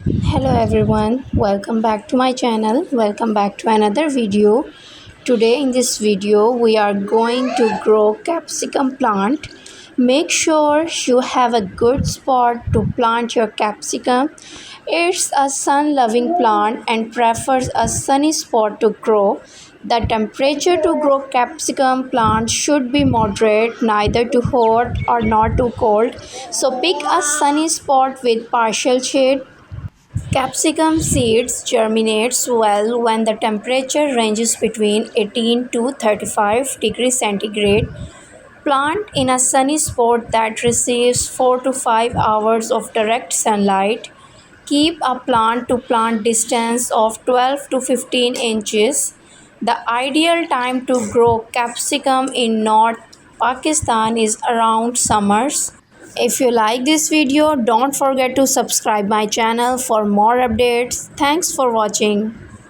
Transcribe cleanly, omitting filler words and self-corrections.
Hello everyone, welcome back to my channel. Welcome back to another video. Today in this video we are going to grow capsicum plant. Make sure you have a good spot to plant your capsicum. It's a sun loving plant and prefers a sunny spot to grow. The temperature to grow capsicum plants should be moderate, neither too hot or not too cold. So pick a sunny spot with partial shade. Capsicum seeds germinates well when the temperature ranges between 18 to 35 degrees centigrade. Plant in a sunny spot that receives 4 to 5 hours of direct sunlight. Keep a plant to plant distance of 12 to 15 inches. The ideal time to grow capsicum in North Pakistan is around summers. If you like this video, don't forget to subscribe my channel for more updates. Thanks for watching.